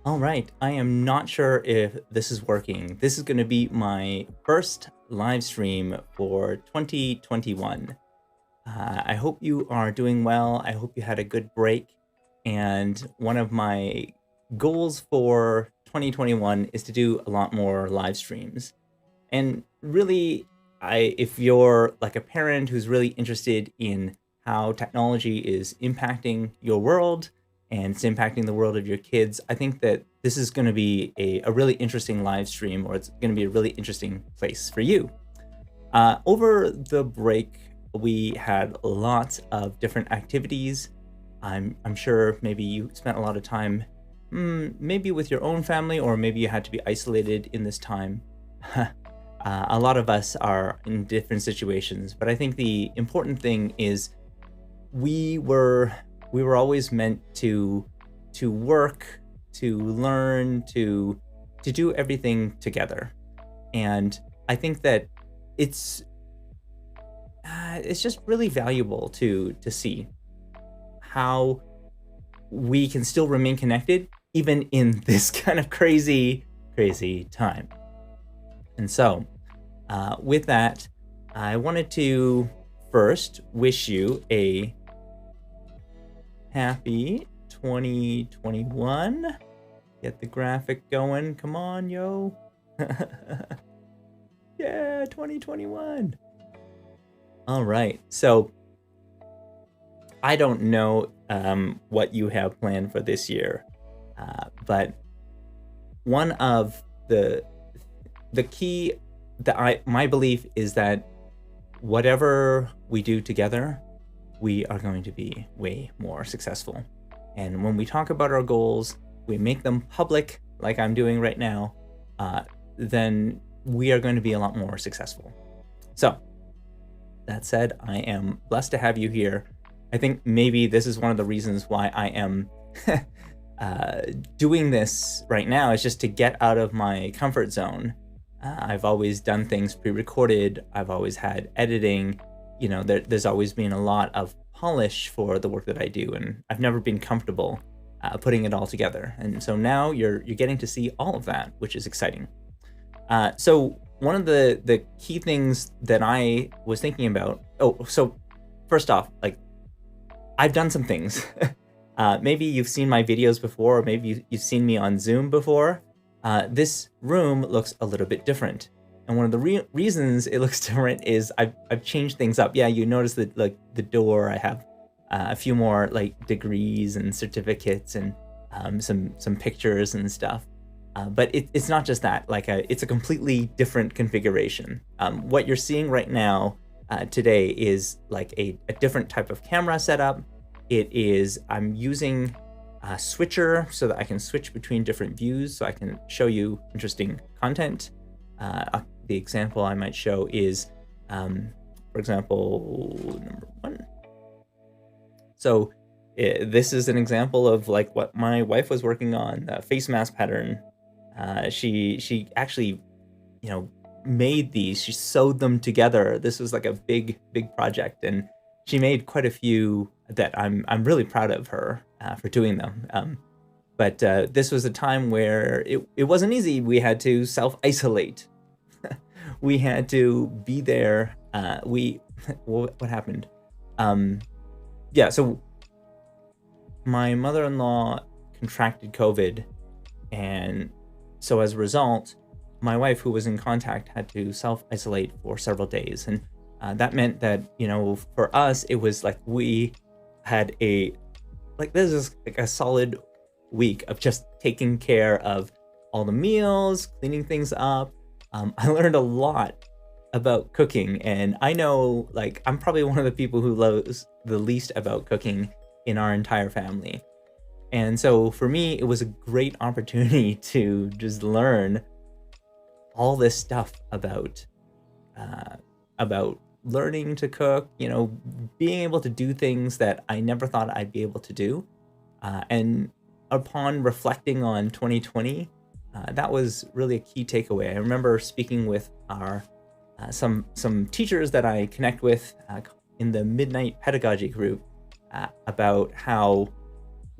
All right, I am not sure if this is working. This is going to be my first live stream for 2021. I hope you are doing well. I hope you had a good break. And one of my goals for 2021 is to do a lot more live streams. And really, if you're like a parent who's really interested in how technology is impacting your world and it's impacting the world of your kids, I think that this is going to be a really interesting live stream, or it's going to be a really interesting place for you. Over the break, we had lots of different activities. I'm sure maybe you spent a lot of time, maybe with your own family, or maybe you had to be isolated in this time. A lot of us are in different situations, but I think the important thing is we were always meant to work, to learn, to do everything together. And I think that it's just really valuable to see how we can still remain connected even in this kind of crazy time. And so with that, I wanted to first wish you a happy 2021. Get the graphic going. Come on, yo. Yeah, 2021. All right. So I don't know what you have planned for this year, but one of the key that my belief is that whatever we do together, we are going to be way more successful. And when we talk about our goals, we make them public, like I'm doing right now, then we are going to be a lot more successful. So that said, I am blessed to have you here. I think maybe this is one of the reasons why I am doing this right now, is just to get out of my comfort zone. I've always done things pre-recorded. I've always had editing. You know, there's always been a lot of polish for the work that I do, and I've never been comfortable putting it all together. And so now you're getting to see all of that, which is exciting. So one of the key things that I was thinking about. Oh, so first off, like, I've done some things. Maybe you've seen my videos before, or maybe you've seen me on Zoom before. This room looks a little bit different. And one of the reasons it looks different is I've changed things up. Yeah, you notice that, like, the door, I have a few more like degrees and certificates and some pictures and stuff. But it's not just that. Like, it's a completely different configuration. What you're seeing right now today is like a different type of camera setup. I'm using a switcher so that I can switch between different views, so I can show you interesting content. The example I might show is, for example, number 1. So this is an example of like what my wife was working on, a face mask pattern. She actually, made these. She sewed them together. This was like a big project, and she made quite a few that I'm really proud of her for doing them. But this was a time where it wasn't easy. We had to self-isolate. We had to be there. What happened? Yeah, so my mother-in-law contracted COVID, and so as a result, my wife, who was in contact, had to self-isolate for several days. And that meant that, for us, it was like we had this is like a solid week of just taking care of all the meals, cleaning things up. I learned a lot about cooking, and I know, like, I'm probably one of the people who loves the least about cooking in our entire family. And so for me, it was a great opportunity to just learn all this stuff about learning to cook, being able to do things that I never thought I'd be able to do. And upon reflecting on 2020, that was really a key takeaway. I remember speaking with our some teachers that I connect with in the Midnight Pedagogy group about how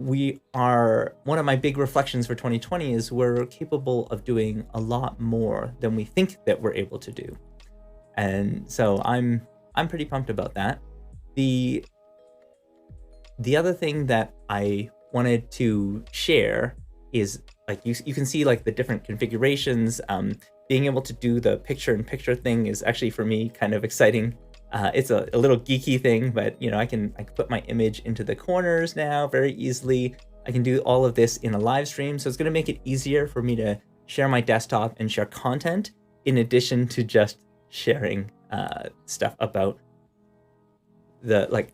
one of my big reflections for 2020 is we're capable of doing a lot more than we think that we're able to do. And so I'm pretty pumped about that. The other thing that I wanted to share is, like, you can see like the different configurations. Being able to do the picture-in-picture thing is actually, for me, kind of exciting. It's a little geeky thing, but I can put my image into the corners now very easily. I can do all of this in a live stream, so it's going to make it easier for me to share my desktop and share content in addition to just sharing stuff about the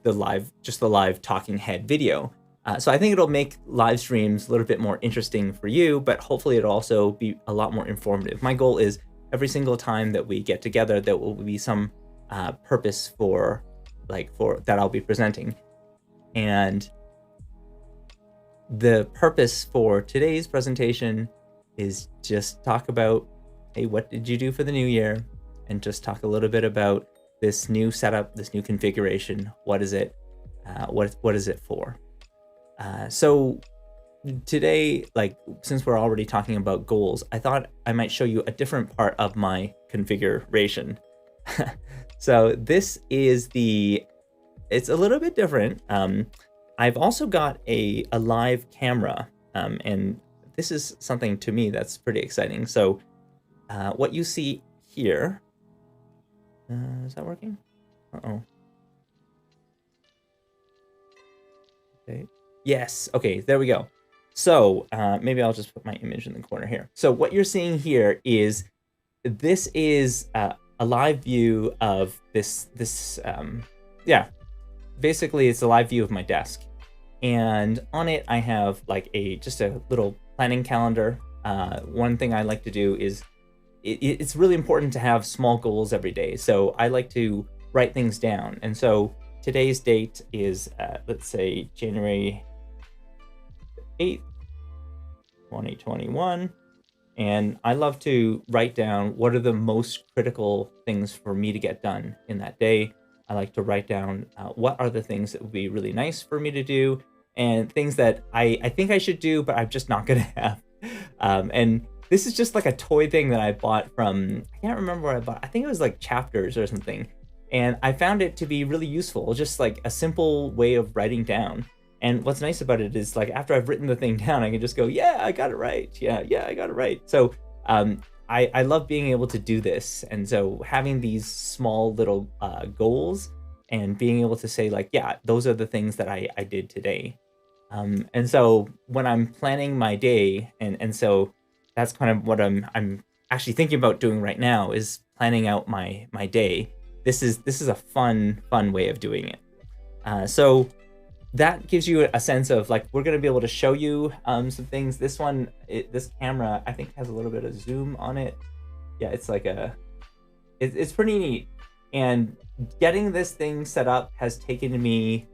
live talking head video. So I think it'll make live streams a little bit more interesting for you, but hopefully it'll also be a lot more informative. My goal is every single time that we get together, there will be some purpose for that I'll be presenting. And the purpose for today's presentation is just talk about, hey, what did you do for the new year? And just talk a little bit about this new setup, this new configuration. What is it? What is it for? So today, since we're already talking about goals, I thought I might show you a different part of my configuration. So this is it's a little bit different. I've also got a live camera, and this is something to me that's pretty exciting. So what you see here, is that working? Uh-oh. Okay. Yes. Okay, there we go. So maybe I'll just put my image in the corner here. So what you're seeing here is this is a live view of this. Basically it's a live view of my desk, and on it I have just a little planning calendar. One thing I like to do is it's really important to have small goals every day. So I like to write things down, and so today's date is let's say January 8th, 2021. And I love to write down what are the most critical things for me to get done in that day. I like to write down what are the things that would be really nice for me to do, and things that I think I should do, but I'm just not going to have. And this is just like a toy thing that I bought from, I can't remember where I bought. I think it was like Chapters or something. And I found it to be really useful, just like a simple way of writing down. And what's nice about it is, after I've written the thing down, I can just go, yeah, I got it right. Yeah, I got it right. So I love being able to do this. And so having these small little goals and being able to say yeah, those are the things that I did today. And so when I'm planning my day, and so that's kind of what I'm actually thinking about doing right now, is planning out my day. This is a fun way of doing it. So that gives you a sense of we're going to be able to show you some things. This camera, I think, has a little bit of zoom on it. Yeah, it's it's pretty neat. And getting this thing set up has taken me,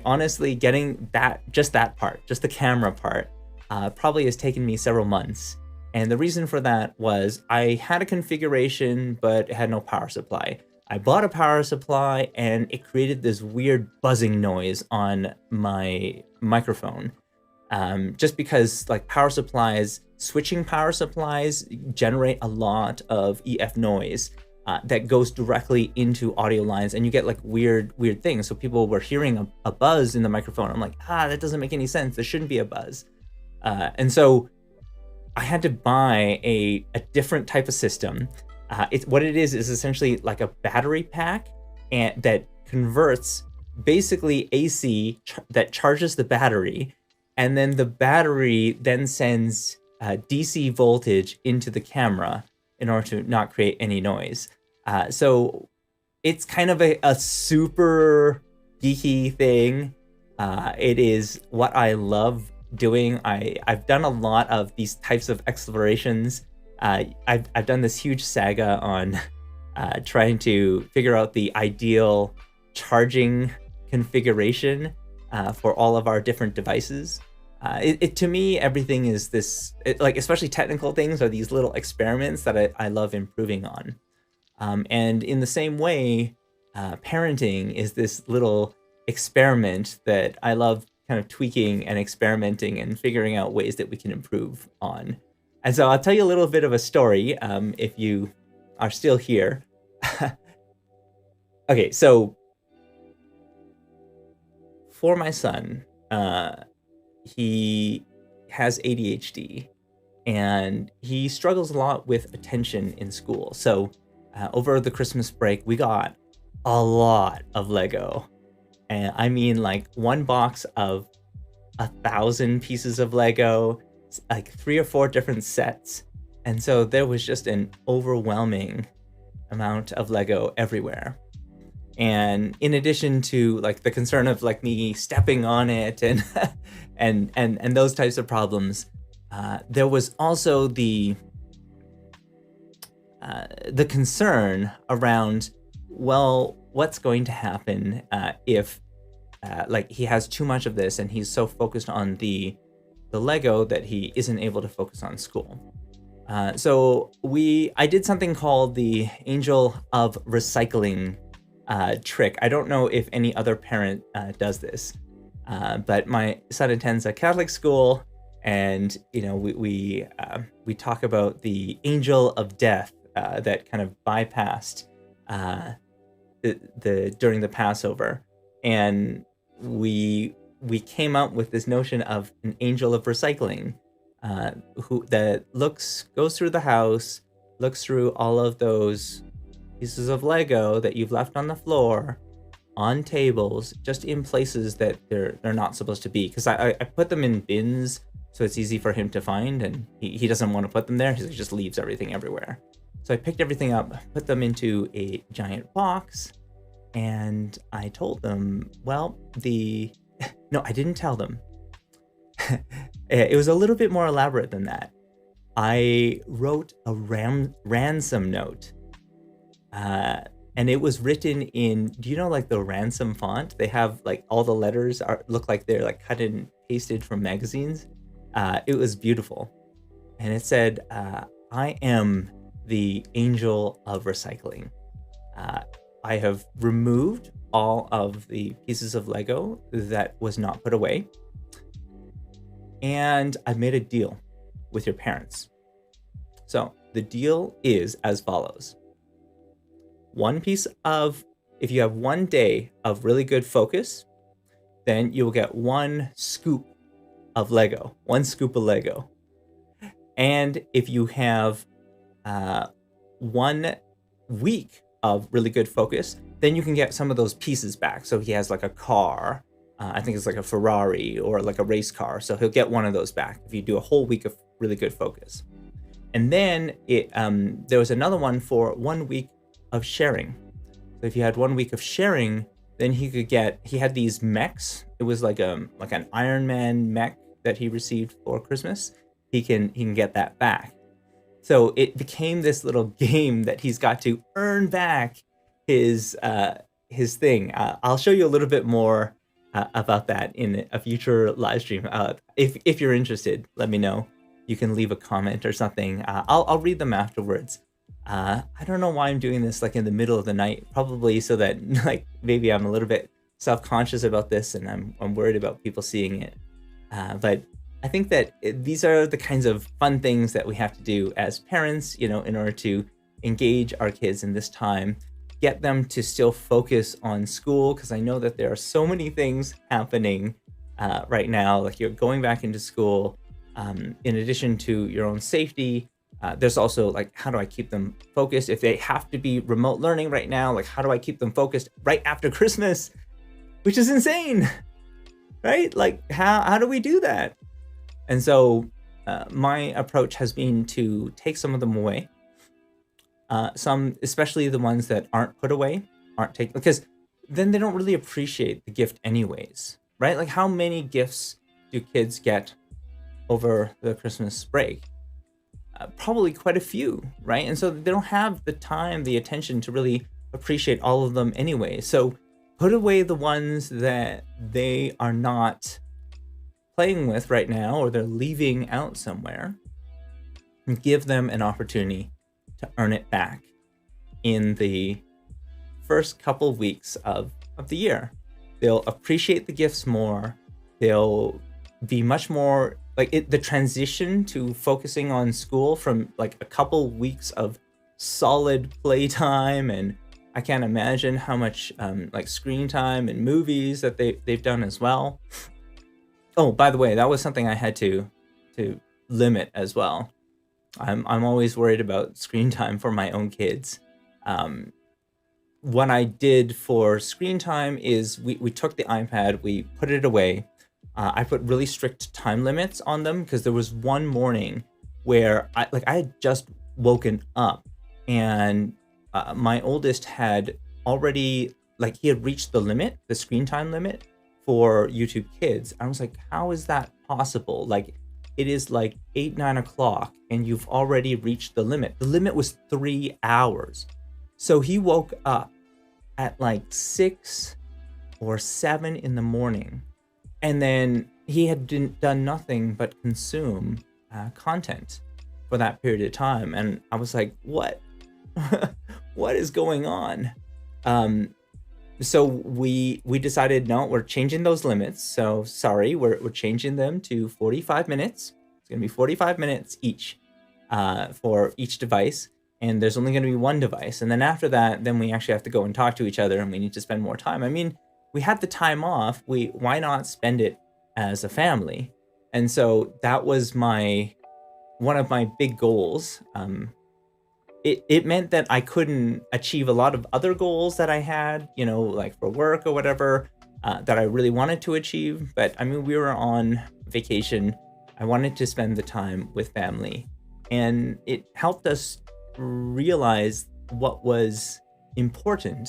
honestly, getting just that part, just the camera part, probably has taken me several months. And the reason for that was I had a configuration, but it had no power supply. I bought a power supply, and it created this weird buzzing noise on my microphone. Just because switching power supplies generate a lot of EF noise that goes directly into audio lines, and you get weird things. So people were hearing a buzz in the microphone. I'm like, that doesn't make any sense. There shouldn't be a buzz. And so I had to buy a different type of system. What it is essentially like a battery pack, and that converts basically AC that charges the battery, and then the battery then sends DC voltage into the camera in order to not create any noise. So it's kind of a super geeky thing. It is what I love doing. I've done a lot of these types of explorations. I've done this huge saga on trying to figure out the ideal charging configuration for all of our different devices. To me, everything is this, especially technical things are these little experiments that I love improving on. And in the same way, parenting is this little experiment that I love kind of tweaking and experimenting and figuring out ways that we can improve on. And so I'll tell you a little bit of a story, if you are still here. Okay, so for my son, he has ADHD and he struggles a lot with attention in school. So over the Christmas break, we got a lot of Lego. And I mean like one box of 1,000 pieces of Lego, like 3 or 4 different sets. And so there was just an overwhelming amount of Lego everywhere. And in addition to like the concern of like me stepping on it and and those types of problems, there was also the concern around, well, what's going to happen if like he has too much of this and he's so focused on the Lego that he isn't able to focus on school. So I did something called the Angel of Recycling trick. I don't know if any other parent does this, but my son attends a Catholic school, and you know we talk about the angel of death that kind of bypassed the during the Passover, and we came up with this notion of an angel of recycling, who goes through the house, looks through all of those pieces of Lego that you've left on the floor, on tables, just in places that they're not supposed to be. Because I put them in bins so it's easy for him to find, and he doesn't want to put them there. He just leaves everything everywhere. So I picked everything up, put them into a giant box, and I told them, well, no, I didn't tell them. It was a little bit more elaborate than that. I wrote a ransom note. And it was written in, do you know like the ransom font? They have like all the letters look like they're like cut and pasted from magazines. It was beautiful. And it said, I am the angel of recycling. I have removed all of the pieces of Lego that was not put away. And I've made a deal with your parents. So the deal is as follows. If you have one day of really good focus, then you will get 1 scoop of Lego, 1 scoop of Lego. And if you have 1 week of really good focus, then you can get some of those pieces back. So he has like a car, I think it's like a Ferrari or like a race car. So he'll get 1 of those back if you do a whole week of really good focus. And then there was another one for 1 week of sharing. So if you had 1 week of sharing, then he had these mechs. It was like an Iron Man mech that he received for Christmas. He can get that back. So it became this little game that he's got to earn back his thing. I'll show you a little bit more about that in a future live stream. If you're interested, let me know. You can leave a comment or something. I'll read them afterwards. I don't know why I'm doing this like in the middle of the night, probably so that like maybe I'm a little bit self-conscious about this and I'm worried about people seeing it. But I think that these are the kinds of fun things that we have to do as parents, you know, in order to engage our kids in this time, get them to still focus on school, because I know that there are so many things happening right now. Like you're going back into school, in addition to your own safety. There's also like, how do I keep them focused? If they have to be remote learning right now, like how do I keep them focused right after Christmas, which is insane, right? Like how do we do that? And so my approach has been to take some of them away. Some, especially the ones that aren't put away, aren't taken, because then they don't really appreciate the gift anyways, right? Like how many gifts do kids get over the Christmas break? Probably quite a few, right? And so they don't have the time, the attention to really appreciate all of them anyway. So put away the ones that they are not playing with right now, or they're leaving out somewhere, and give them an opportunity to earn it back in the first couple weeks of the year. They'll appreciate the gifts more, they'll be much more like the transition to focusing on school from like a couple weeks of solid playtime, and I can't imagine how much like screen time and movies that they've done as well. Oh, by the way, that was something I had to limit as well. I'm always worried about screen time for my own kids. What I did for screen time is we took the iPad, we put it away. I put really strict time limits on them because there was one morning where I had just woken up, and my oldest had already he had reached the limit, the screen time limit for YouTube Kids. I was like, how is that possible? Like, it is like 8, 9 o'clock and you've already reached the limit. The limit was 3 hours. So he woke up at like 6 or 7 in the morning, and then he had done nothing but consume content for that period of time. And I was like, what? What is going on? So we decided, no, we're changing those limits. So sorry, we're changing them to 45 minutes. It's gonna be 45 minutes each for each device. And there's only gonna be one device. And then after that, then we actually have to go and talk to each other, and we need to spend more time. I mean, we had the time off. Why not spend it as a family? And so that was one of my big goals. It meant that I couldn't achieve a lot of other goals that I had, like for work or whatever, that I really wanted to achieve. But I mean, we were on vacation. I wanted to spend the time with family, and it helped us realize what was important,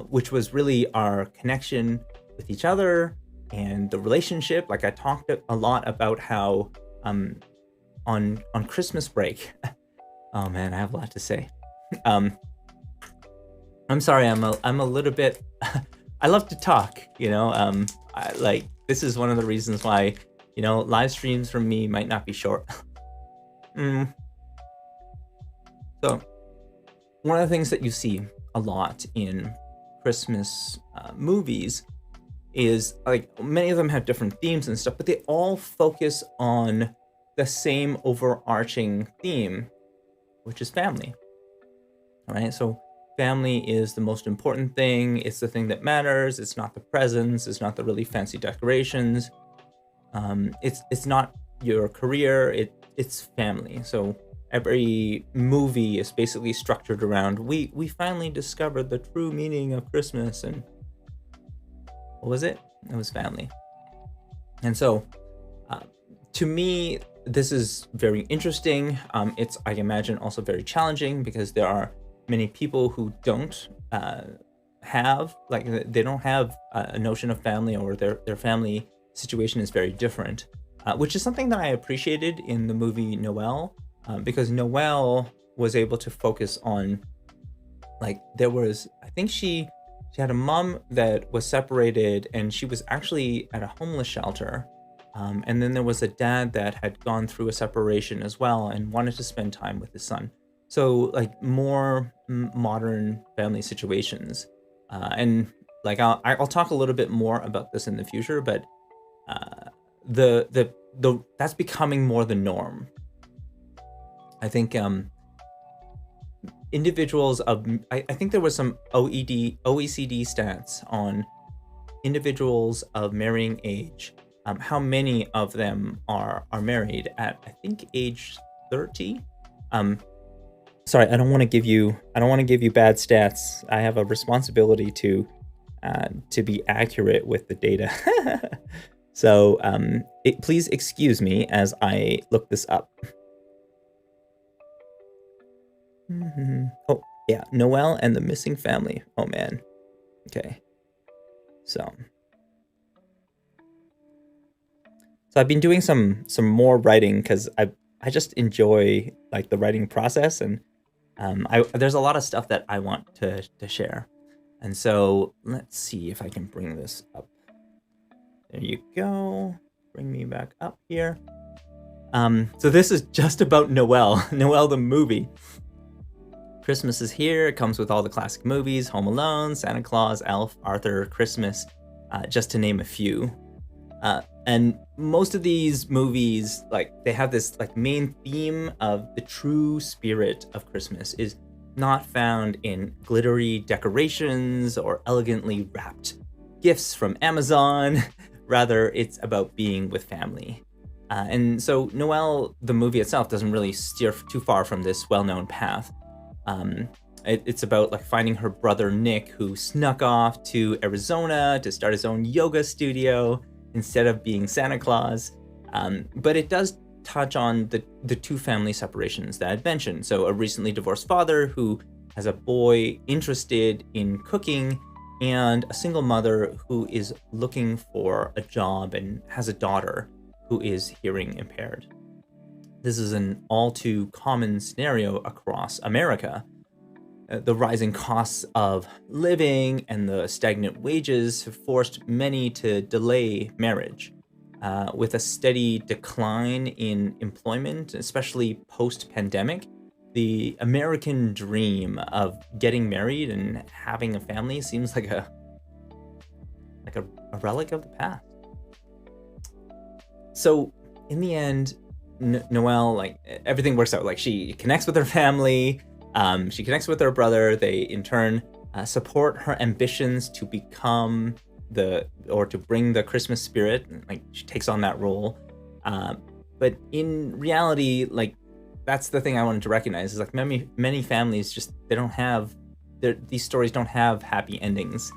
which was really our connection with each other and the relationship. Like, I talked a lot about how on Christmas break. Oh man, I have a lot to say. I'm sorry, I'm a little bit. I love to talk, this is one of the reasons why, live streams from me might not be short. So, one of the things that you see a lot in Christmas movies is, like, many of them have different themes and stuff, but they all focus on the same overarching theme, which is family. All right, so family is the most important thing. It's the thing that matters. It's not the presents. It's not the really fancy decorations. It's not your career. It's family. So every movie is basically structured around we finally discovered the true meaning of Christmas, and what was it? It was family. And so, to me, this is very interesting. It's, I imagine, also very challenging because there are many people who don't have, they don't have a notion of family, or their family situation is very different, which is something that I appreciated in the movie Noelle, because Noelle was able to focus on, there was, I think she had a mom that was separated, and she was actually at a homeless shelter. And then there was a dad that had gone through a separation as well and wanted to spend time with his son. So more modern family situations. And I'll talk a little bit more about this in the future, but that's becoming more the norm. I think individuals I think there was some OECD stats on individuals of marrying age. How many of them are married at, I think, age 30? Sorry, I don't want to give you bad stats. I have a responsibility to be accurate with the data. So please excuse me as I look this up. Oh yeah, Noelle and the Missing Family. Oh man. Okay. So I've been doing some more writing because I just enjoy the writing process, and there's a lot of stuff that I want to share. And so let's see if I can bring this up. There you go. Bring me back up here. So this is just about Noelle. Noelle the movie. Christmas is here. It comes with all the classic movies: Home Alone, Santa Claus, Elf, Arthur, Christmas, just to name a few. And most of these movies, like, they have this like main theme of the true spirit of Christmas is not found in glittery decorations or elegantly wrapped gifts from Amazon. Rather, it's about being with family. And so Noelle, the movie itself, doesn't really steer too far from this well-known path. It's about like finding her brother Nick, who snuck off to Arizona to start his own yoga studio instead of being Santa Claus. But it does touch on the two family separations that I'd mentioned. So a recently divorced father who has a boy interested in cooking, and a single mother who is looking for a job and has a daughter who is hearing impaired. This is an all too common scenario across America. The rising costs of living and the stagnant wages have forced many to delay marriage. With a steady decline in employment, especially post-pandemic, the American dream of getting married and having a family seems like a relic of the past. So in the end, Noelle, like, everything works out. Like, she connects with her family, she connects with her brother. They in turn support her ambitions to become to bring the Christmas spirit. Like, she takes on that role. But in reality, like, that's the thing I wanted to recognize is like many families just, they don't have these stories don't have happy endings.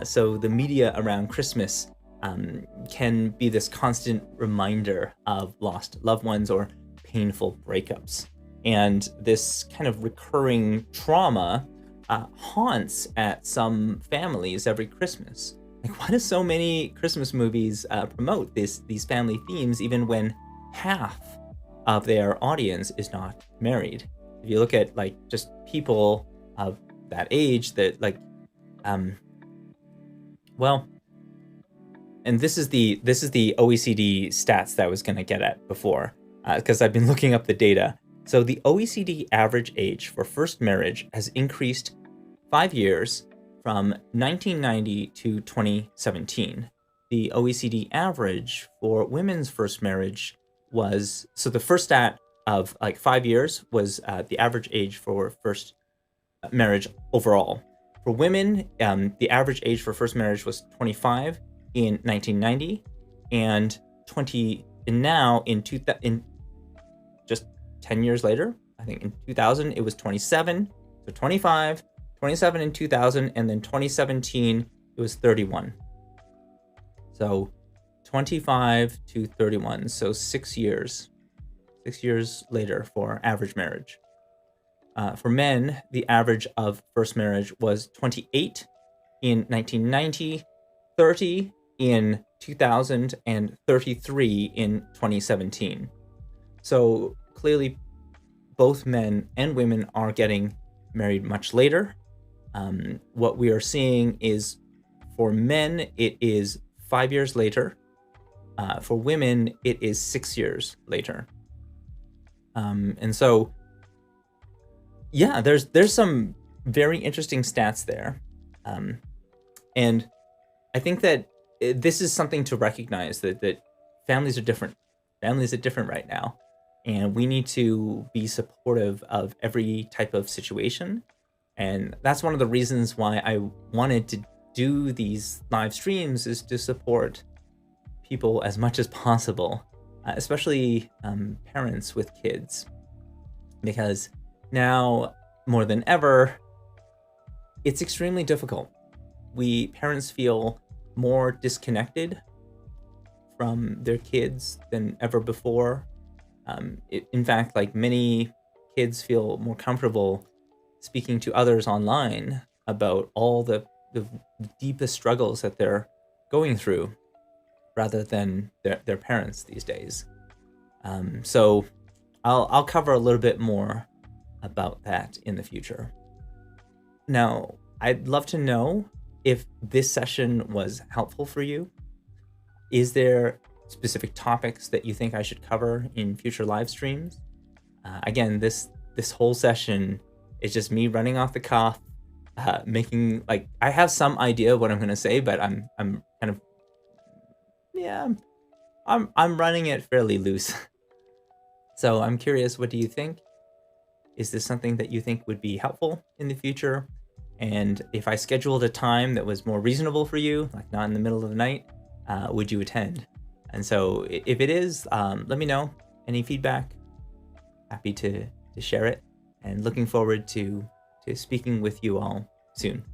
So the media around Christmas can be this constant reminder of lost loved ones or painful breakups. And this kind of recurring trauma haunts at some families every Christmas. Like, why do so many Christmas movies promote these family themes even when half of their audience is not married? If you look at like just people of that age that like, well, and this is the OECD stats that I was going to get at before, because I've been looking up the data. So the OECD average age for first marriage has increased 5 years from 1990 to 2017. The OECD average for women's first marriage was, so the first stat of like 5 years was the average age for first marriage overall. For women, the average age for first marriage was 25 in 1990, and now in just 10 years later, I think in 2000 it was 27. So 25, 27 in 2000, and then 2017 it was 31. So 25 to 31, so 6 years. 6 years later for average marriage. For men, the average of first marriage was 28 in 1990, 30 in 2000, and 33 in 2017. So clearly, both men and women are getting married much later. What we are seeing is, for men, it is 5 years later. For women, it is 6 years later. And so, yeah, there's some very interesting stats there. And I think that this is something to recognize, that families are different. Families are different right now. And we need to be supportive of every type of situation. And that's one of the reasons why I wanted to do these live streams, is to support people as much as possible, especially parents with kids. Because now, more than ever, it's extremely difficult. We parents feel more disconnected from their kids than ever before. In fact, like, many kids feel more comfortable speaking to others online about all the deepest struggles that they're going through, rather than their parents these days. So I'll cover a little bit more about that in the future. Now, I'd love to know if this session was helpful for you. Is there specific topics that you think I should cover in future live streams? Again, this whole session is just me running off the cuff, making, like, I have some idea of what I'm going to say, but I'm kind of yeah, I'm running it fairly loose. So I'm curious, what do you think? Is this something that you think would be helpful in the future? And if I scheduled a time that was more reasonable for you, like not in the middle of the night, would you attend? And so if it is, let me know. Any feedback, happy to share it. And looking forward to speaking with you all soon.